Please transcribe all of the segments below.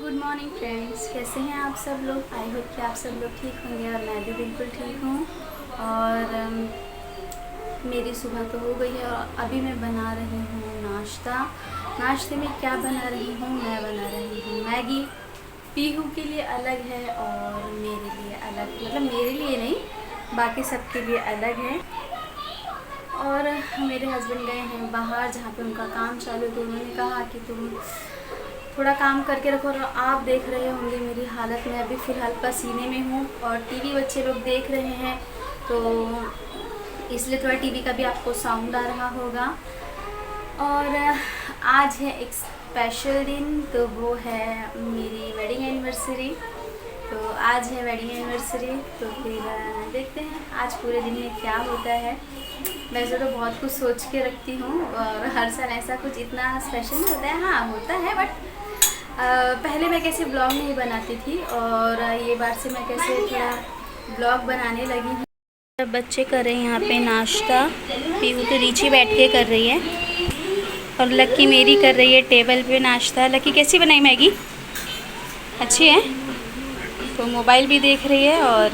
Good morning friends, कैसे हैं आप सब लोग। आई होप कि आप सब लोग ठीक होंगे और मैं भी बिल्कुल ठीक हूँ। और मेरी सुबह तो हो गई है और अभी मैं बना रही हूँ नाश्ता। नाश्ते में क्या बना रही हूँ, मैं बना रही हूँ मैगी। पीहू के लिए अलग है और मेरे लिए अलग, मतलब मेरे लिए नहीं, बाकी सबके लिए अलग है। और मेरे हस्बैंड गए हैं बाहर जहाँ पे उनका काम चालू, तो उन्होंने कहा कि तुम थोड़ा काम करके रखो। और आप देख रहे होंगे मेरी हालत, मैं अभी फ़िलहाल पसीने में हूँ और टीवी बच्चे लोग देख रहे हैं, तो इसलिए थोड़ा टीवी का भी आपको साउंड आ रहा होगा। और आज है एक स्पेशल दिन, तो वो है मेरी वेडिंग एनिवर्सरी। तो आज है वेडिंग एनिवर्सरी, तो फिर देखते हैं आज पूरे दिन में क्या होता है। वैसे तो बहुत कुछ सोच के रखती हूँ और हर साल ऐसा कुछ इतना स्पेशल नहीं होता है। हाँ होता है, बट पहले मैं कैसे ब्लॉग नहीं बनाती थी और ये बार से मैं कैसे थोड़ा ब्लॉग बनाने लगी हूँ। सब बच्चे कर रहे हैं यहाँ पे नाश्ता। पीहू तो नीचे बैठ के कर रही है और लक्की मेरी कर रही है टेबल पे नाश्ता। लक्की कैसी बनाई मैगी? अच्छी है। तो मोबाइल भी देख रही है और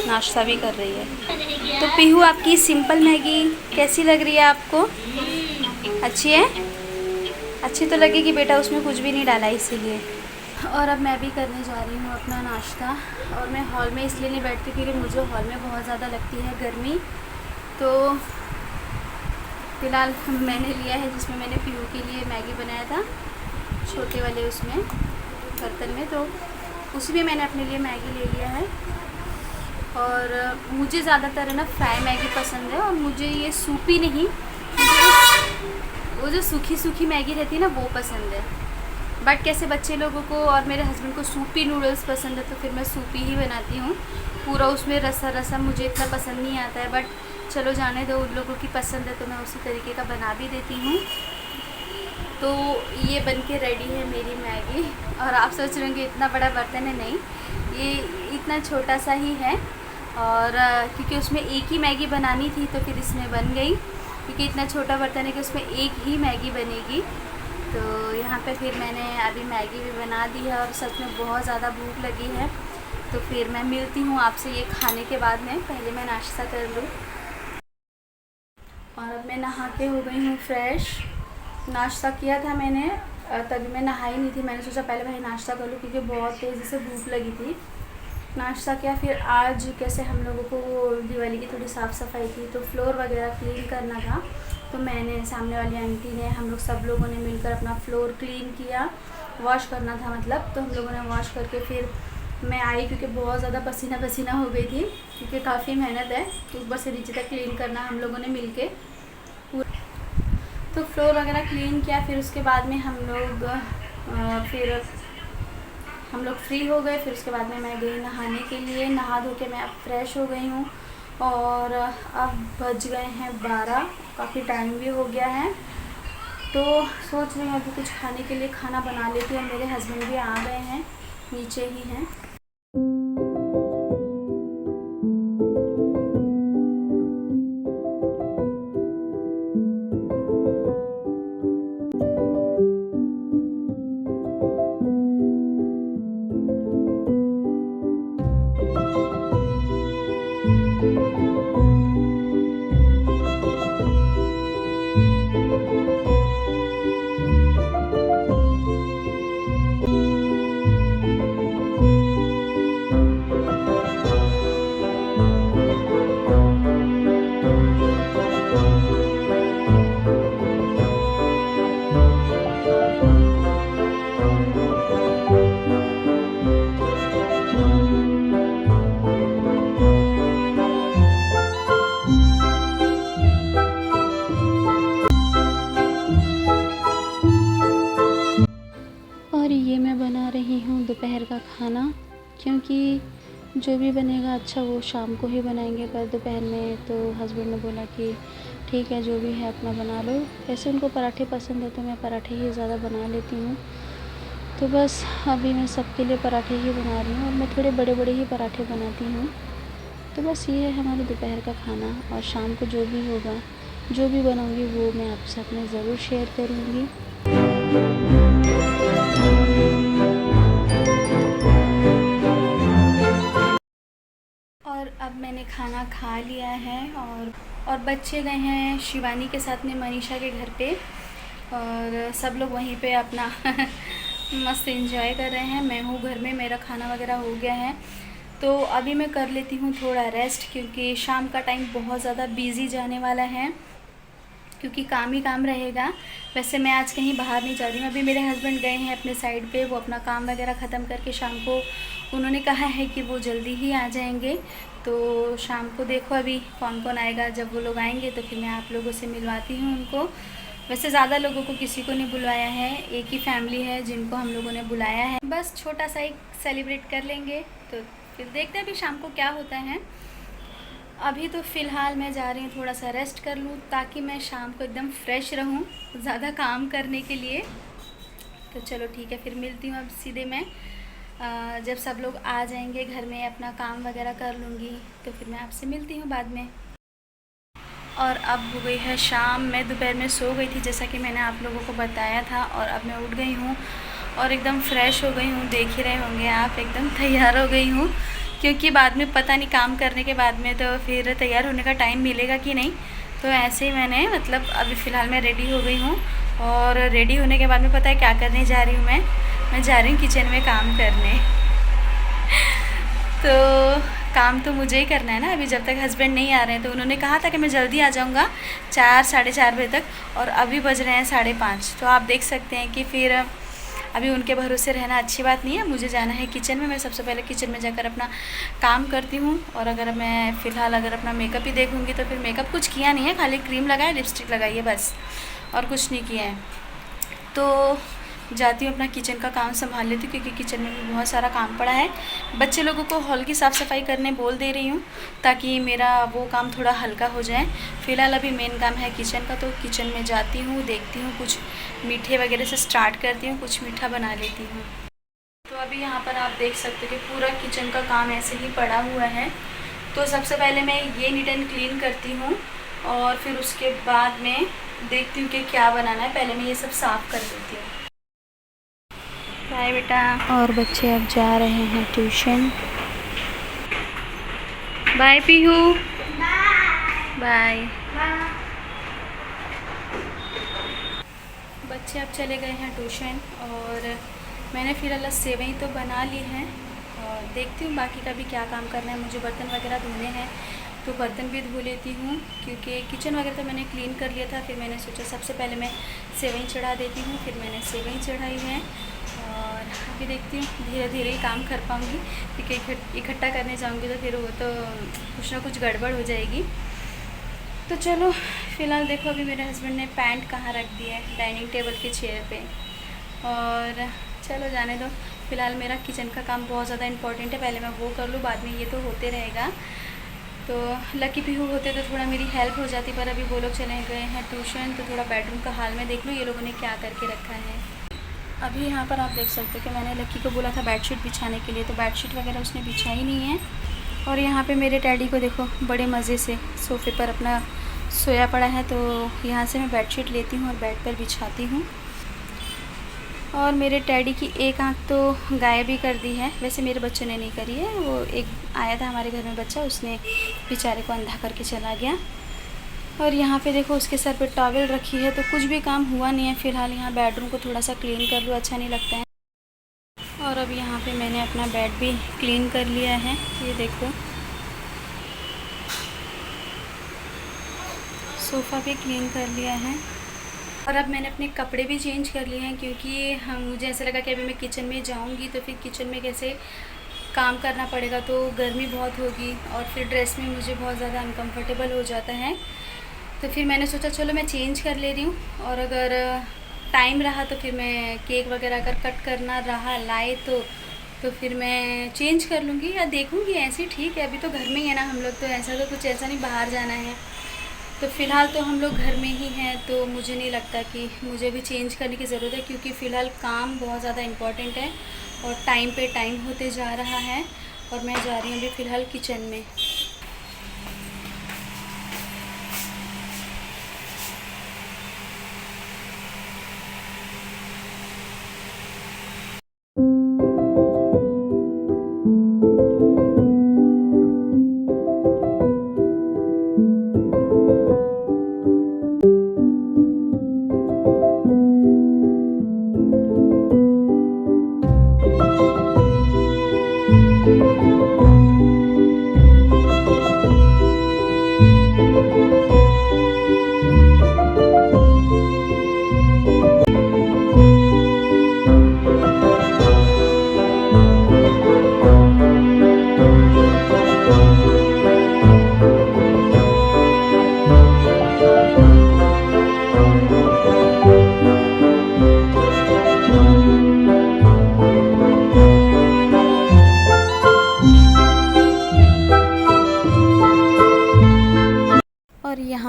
नाश्ता भी कर रही है। तो पीहू आपकी सिंपल मैगी कैसी लग रही है आपको? अच्छी है। अच्छी तो लगेगी बेटा, उसमें कुछ भी नहीं डाला इसीलिए। और अब मैं भी करने जा रही हूँ अपना नाश्ता। और मैं हॉल में इसलिए नहीं बैठती क्योंकि मुझे हॉल में बहुत ज़्यादा लगती है गर्मी। तो फ़िलहाल मैंने लिया है जिसमें मैंने पीहू के लिए मैगी बनाया था, छोटे वाले उसमें बर्तन में, तो उसी में मैंने अपने लिए मैगी ले लिया है। और मुझे ज़्यादातर है ना फ्राई मैगी पसंद है, और मुझे ये सूपी नहीं, वो जो सूखी सूखी मैगी रहती है ना वो पसंद है। बट कैसे बच्चे लोगों को और मेरे हस्बैंड को सूपी नूडल्स पसंद है, तो फिर मैं सूपी ही बनाती हूँ। पूरा उसमें रसा रसा मुझे इतना पसंद नहीं आता है, बट चलो जाने दो, उन लोगों की पसंद है तो मैं उसी तरीके का बना भी देती हूँ। तो ये बन के रेडी है मेरी मैगी। और आप सोच रहे होंगे इतना बड़ा बर्तन है, नहीं, ये इतना छोटा सा ही है। और क्योंकि उसमें एक ही मैगी बनानी थी तो फिर इसमें बन गई, क्योंकि इतना छोटा बर्तन है कि उसमें एक ही मैगी बनेगी। तो यहाँ पे फिर मैंने अभी मैगी भी बना दी है और सच में बहुत ज़्यादा भूख लगी है। तो फिर मैं मिलती हूँ आपसे ये खाने के बाद में, पहले मैं नाश्ता कर लूँ। और अब मैं नहा के हो गई हूँ फ्रेश। नाश्ता किया था मैंने, तभी मैं नहाई नहीं थी। मैंने सोचा पहले भाई नाश्ता कर लूँ क्योंकि बहुत तेज़ी से भूख लगी थी। नाश्ता किया, फिर आज कैसे हम लोगों को वो दिवाली की थोड़ी साफ़ सफाई थी, तो फ्लोर वगैरह क्लीन करना था। तो मैंने, सामने वाली आंटी ने, हम लोग सब लोगों ने मिलकर अपना फ्लोर क्लीन किया। वॉश करना था मतलब, तो हम लोगों ने वॉश करके फिर मैं आई, क्योंकि बहुत ज़्यादा पसीना पसीना हो गई थी, क्योंकि काफ़ी मेहनत है ऊपर से नीचे तक क्लीन करना हम लोगों ने मिल के। तो फ्लोर वगैरह क्लीन किया, फिर उसके बाद में हम लोग फ्री हो गए। फिर उसके बाद में मैं गई नहाने के लिए। नहा धो के मैं अब फ्रेश हो गई हूँ और अब बज गए हैं 12, काफ़ी टाइम भी हो गया है। तो सोच रही हूँ अभी कुछ खाने के लिए खाना बना लेती हूँ। मेरे हस्बैंड भी आ गए हैं, नीचे ही हैं। और ये मैं बना रही हूँ दोपहर का खाना, क्योंकि जो भी बनेगा अच्छा वो शाम को ही बनाएंगे, पर दोपहर में तो हस्बैंड ने बोला कि ठीक है जो भी है अपना बना लो। वैसे उनको पराठे पसंद है तो मैं पराठे ही ज़्यादा बना लेती हूँ। तो बस अभी मैं सबके लिए पराठे ही बना रही हूँ, और मैं थोड़े बड़े बड़े ही पराठे बनाती हूँ। तो बस ये है हमारे दोपहर का खाना। और शाम को जो भी होगा, जो भी बनाऊँगी वो मैं आपसे अपने ज़रूर शेयर करूँगी। ने खाना खा लिया है और बच्चे गए हैं शिवानी के साथ में मनीषा के घर पे, और सब लोग वहीं पे अपना मस्त एंजॉय कर रहे हैं। मैं हूँ घर में, मेरा खाना वगैरह हो गया है, तो अभी मैं कर लेती हूँ थोड़ा रेस्ट, क्योंकि शाम का टाइम बहुत ज़्यादा बिज़ी जाने वाला है, क्योंकि काम ही काम रहेगा। वैसे मैं आज कहीं बाहर नहीं जा रही हूँ, अभी मेरे हस्बैंड गए हैं अपने साइड पे, वो अपना काम वगैरह ख़त्म करके शाम को उन्होंने कहा है कि वो जल्दी ही आ जाएंगे। तो शाम को देखो अभी कौन कौन आएगा, जब वो लोग आएंगे तो फिर मैं आप लोगों से मिलवाती हूँ उनको। वैसे ज़्यादा लोगों को किसी को नहीं बुलवाया है, एक ही फैमिली है जिनको हम लोगों ने बुलाया है, बस छोटा सा एक सेलिब्रेट कर लेंगे। तो फिर देखते हैं अभी शाम को क्या होता है। अभी तो फ़िलहाल मैं जा रही हूँ थोड़ा सा रेस्ट कर लूँ, ताकि मैं शाम को एकदम फ्रेश रहूँ ज़्यादा काम करने के लिए। तो चलो ठीक है, फिर मिलती हूँ अब सीधे मैं जब सब लोग आ जाएंगे घर में, अपना काम वगैरह कर लूँगी, तो फिर मैं आपसे मिलती हूँ बाद में। और अब हो गई है शाम, मैं दोपहर में सो गई थी जैसा कि मैंने आप लोगों को बताया था, और अब मैं उठ गई हूँ और एकदम फ्रेश हो गई हूँ। देख ही रहे होंगे आप, एकदम तैयार हो गई हूँ, क्योंकि बाद में पता नहीं काम करने के बाद में तो फिर तैयार होने का टाइम मिलेगा कि नहीं। तो ऐसे ही मैंने मतलब अभी फ़िलहाल मैं रेडी हो गई हूँ, और रेडी होने के बाद में पता है क्या करने जा रही हूँ मैं जा रही हूँ किचन में काम करने। तो काम तो मुझे ही करना है ना, अभी जब तक हस्बैंड नहीं आ रहे हैं। तो उन्होंने कहा था कि मैं जल्दी आ जाऊँगा 4 साढ़े 4 बजे तक, और अभी बज रहे हैं 5:30। तो आप देख सकते हैं कि फिर अभी उनके भरोसे रहना अच्छी बात नहीं है। मुझे जाना है किचन में, मैं सबसे पहले किचन में जाकर अपना काम करती हूँ। और अगर मैं फ़िलहाल अगर अपना मेकअप ही देखूँगी तो फिर मेकअप कुछ किया नहीं है, खाली क्रीम लगाया, लिपस्टिक लगाई है बस, और कुछ नहीं किया है। तो जाती हूँ अपना किचन का काम संभाल लेती हूँ, क्योंकि किचन में भी बहुत सारा काम पड़ा है। बच्चे लोगों को हॉल की साफ़ सफाई करने बोल दे रही हूँ, ताकि मेरा वो काम थोड़ा हल्का हो जाए। फ़िलहाल अभी मेन काम है किचन का, तो किचन में जाती हूँ, देखती हूँ, कुछ मीठे वगैरह से स्टार्ट करती हूँ, कुछ मीठा बना लेती हूँ। तो अभी यहाँ पर आप देख सकते हो कि पूरा किचन का काम ऐसे ही पड़ा हुआ है। तो सबसे पहले मैं ये नीट एंड क्लीन करती हूँ, और फिर उसके बाद में देखती हूँ कि क्या बनाना है। पहले मैं ये सब साफ़ कर देती हूँ। बाय बेटा। और बच्चे अब जा रहे हैं ट्यूशन। बाय पीहू। बाय। बच्चे अब चले गए हैं ट्यूशन, और मैंने फिलहाल सेवई तो बना ली है, और देखती हूँ बाकी का भी क्या काम करना है। मुझे बर्तन वगैरह धोने हैं, तो बर्तन भी धो लेती हूँ, क्योंकि किचन वगैरह तो मैंने क्लीन कर लिया था। फिर मैंने सोचा सबसे पहले मैं सेवई चढ़ा देती हूँ, फिर मैंने सेवई चढ़ाई है। और अभी देखती हूँ धीरे धीरे ही काम कर पाऊँगी, क्योंकि इकट्ठा करने जाऊँगी तो फिर वो तो कुछ ना कुछ गड़बड़ हो जाएगी। तो चलो फ़िलहाल देखो, अभी मेरे हस्बैंड ने पैंट कहाँ रख दिया है, डाइनिंग टेबल के चेयर पे। और चलो जाने दो, फ़िलहाल मेरा किचन का काम बहुत ज़्यादा इंपॉर्टेंट है, पहले मैं वो कर लूँ, बाद में ये तो होते रहेगा। तो लकी पीहू होते तो थोड़ा मेरी हेल्प हो जाती, पर अभी वो लोग चले गए हैं ट्यूशन। तो थोड़ा बेडरूम का हाल में देख लूँ ये लोगों ने क्या करके रखा है। अभी यहाँ पर आप देख सकते हो कि मैंने लकी को बोला था बेडशीट बिछाने के लिए, तो बेडशीट वगैरह उसने बिछाई नहीं है। और यहाँ पे मेरे डैडी को देखो बड़े मज़े से सोफ़े पर अपना सोया पड़ा है, तो यहाँ से मैं बेडशीट लेती हूँ और बेड पर बिछाती हूँ। और मेरे डैडी की एक आँख तो गायब ही कर दी है, वैसे मेरे बच्चों ने नहीं करी है। वो एक आया था हमारे घर में बच्चा, उसने बेचारे को अंधा करके चला गया। और यहाँ पे देखो उसके सर पे टॉवल रखी है, तो कुछ भी काम हुआ नहीं है। फ़िलहाल यहाँ बेडरूम को थोड़ा सा क्लीन कर लूँ, अच्छा नहीं लगता है। और अब यहाँ पे मैंने अपना बेड भी क्लीन कर लिया है, ये देखो। सोफ़ा भी क्लीन कर लिया है, और अब मैंने अपने कपड़े भी चेंज कर लिए हैं, क्योंकि मुझे ऐसा लगा कि अभी मैं किचन में जाऊंगी तो फिर किचन में कैसे काम करना पड़ेगा, तो गर्मी बहुत होगी, और फिर ड्रेस में मुझे बहुत ज़्यादा अनकंफर्टेबल हो जाता है। तो फिर मैंने सोचा चलो मैं चेंज कर ले रही हूँ, और अगर टाइम रहा तो फिर मैं केक वगैरह अगर कट करना रहा लाए तो फिर मैं चेंज कर लूँगी, या देखूँगी। ऐसे ठीक है, अभी तो घर में ही है ना हम लोग, तो ऐसा तो कुछ ऐसा नहीं बाहर जाना है। तो फ़िलहाल तो हम लोग घर में ही हैं, तो मुझे नहीं लगता कि मुझे भी चेंज करने की ज़रूरत है, क्योंकि फ़िलहाल काम बहुत ज़्यादा इम्पॉर्टेंट है, और टाइम पे टाइम होते जा रहा है। और मैं जा रही हूँ अभी फ़िलहाल किचन में।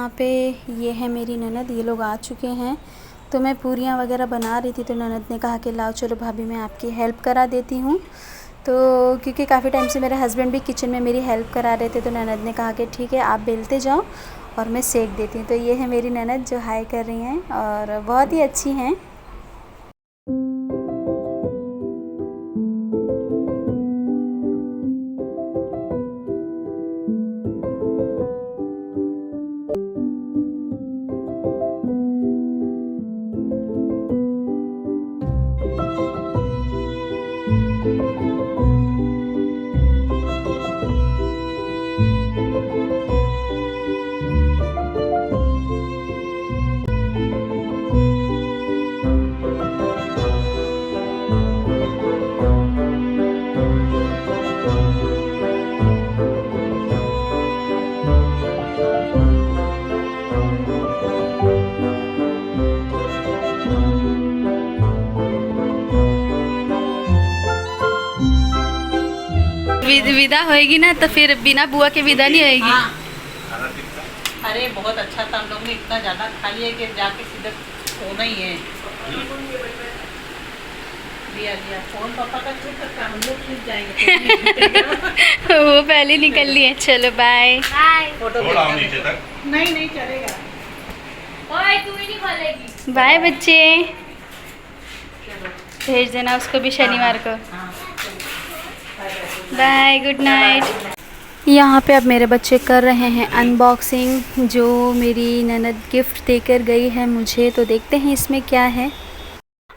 यहाँ पे ये है मेरी ननद, ये लोग आ चुके हैं। तो मैं पूरियाँ वगैरह बना रही थी तो ननद ने कहा कि लाओ चलो भाभी मैं आपकी हेल्प करा देती हूँ। तो क्योंकि काफ़ी टाइम से मेरे हस्बैंड भी किचन में मेरी हेल्प करा रहे थे तो ननद ने कहा कि ठीक है आप बेलते जाओ और मैं सेक देती हूँ। तो ये है मेरी ननद जो हाय कर रही हैं और बहुत ही अच्छी हैं। विदा होएगी ना तो फिर बिना बुआ के विदा नहीं होएगी। हाँ। अरे बहुत अच्छा था, हम लोग ने इतना ज़्यादा खा लिया कि जाके सीधा सोना ही है। दिया दिया फोन पापा का छूट सकता, हम लोग छूट जाएंगे। वो पहले निकल लिए। चलो बाय बाय। फोटो नीचे तक नहीं नहीं चलेगा। ओए तू ही नहीं खोलेगी। बाय बच्चे, भेज देना उसको भी शनिवार को। Bye good night. यहाँ पे अब मेरे बच्चे कर रहे हैं अनबॉक्सिंग जो मेरी ननद गिफ्ट देकर गई है मुझे। तो देखते हैं इसमें क्या है।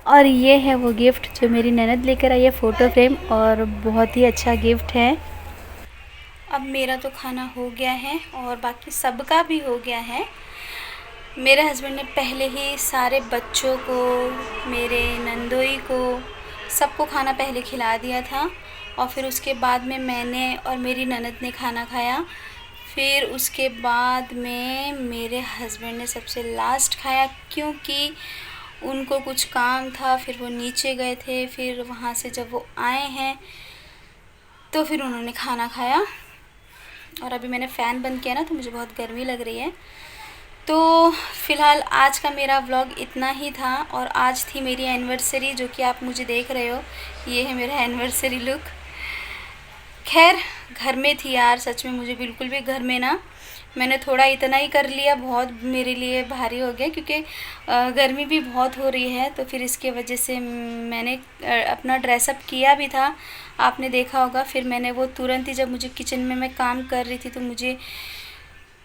और ये है वो गिफ्ट जो मेरी ननद लेकर आई है, फ़ोटो फ्रेम, और बहुत ही अच्छा गिफ्ट है। अब मेरा तो खाना हो गया है और बाकी सबका भी हो गया है। मेरे हस्बैंड ने पहले ही सारे बच्चों को, मेरे नंदोई को, सबको खाना पहले खिला दिया था और फिर उसके बाद में मैंने और मेरी ननद ने खाना खाया। फिर उसके बाद में मेरे हस्बैंड ने सबसे लास्ट खाया क्योंकि उनको कुछ काम था, फिर वो नीचे गए थे। फिर वहाँ से जब वो आए हैं तो फिर उन्होंने खाना खाया। और अभी मैंने फ़ैन बंद किया ना तो मुझे बहुत गर्मी लग रही है। तो फ़िलहाल आज का मेरा व्लॉग इतना ही था। और आज थी मेरी एनिवर्सरी जो कि आप मुझे देख रहे हो, ये है मेरा एनिवर्सरी लुक। खैर घर में थी यार, सच में मुझे बिल्कुल भी घर में ना, मैंने थोड़ा इतना ही कर लिया, बहुत मेरे लिए भारी हो गया क्योंकि गर्मी भी बहुत हो रही है। तो फिर इसके वजह से मैंने अपना ड्रेसअप किया भी था, आपने देखा होगा। फिर मैंने वो तुरंत ही, जब मुझे किचन में मैं काम कर रही थी तो मुझे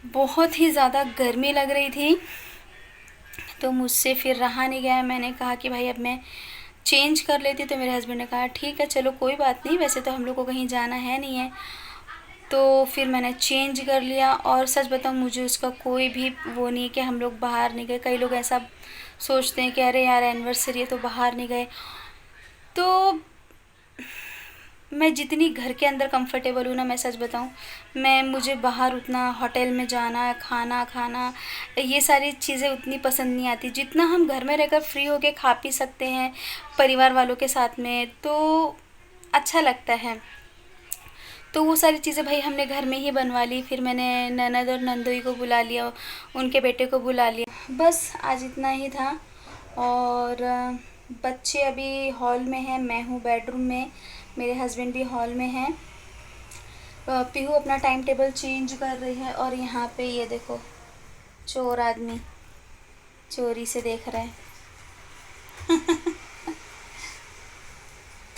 बहुत ही ज़्यादा गर्मी लग रही थी तो मुझसे फिर रहा नहीं गया। मैंने कहा कि भाई अब मैं चेंज कर लेती। तो मेरे हस्बैंड ने कहा ठीक है चलो कोई बात नहीं, वैसे तो हम लोग को कहीं जाना है नहीं है। तो फिर मैंने चेंज कर लिया। और सच बताऊँ मुझे उसका कोई भी वो नहीं है कि हम लोग बाहर नहीं गए। कई लोग ऐसा सोचते हैं कि अरे यार एनिवर्सरी है तो बाहर नहीं गए। तो मैं जितनी घर के अंदर कंफर्टेबल हूँ ना, मैं सच बताऊँ, मुझे बाहर उतना होटल में जाना, खाना खाना, ये सारी चीज़ें उतनी पसंद नहीं आती। जितना हम घर में रहकर फ्री होके खा पी सकते हैं परिवार वालों के साथ में तो अच्छा लगता है। तो वो सारी चीज़ें भाई हमने घर में ही बनवा ली। फिर मैंने ननद और नंदोई को बुला लिया, उनके बेटे को बुला लिया। बस आज इतना ही था। और बच्चे अभी हॉल में हैं, मैं हूँ बेडरूम में, मेरे हस्बैंड भी हॉल में हैं। पीहू अपना टाइम टेबल चेंज कर रही है। और यहाँ पे ये देखो चोर आदमी चोरी से देख रहे हैं।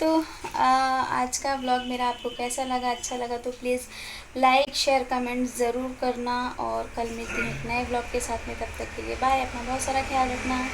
तो आज का व्लॉग मेरा आपको कैसा लगा, अच्छा लगा तो प्लीज़ लाइक शेयर कमेंट ज़रूर करना। और कल मिलती हूँ एक नए व्लॉग के साथ में, तब तक के लिए बाय। अपना बहुत सारा ख्याल रखना।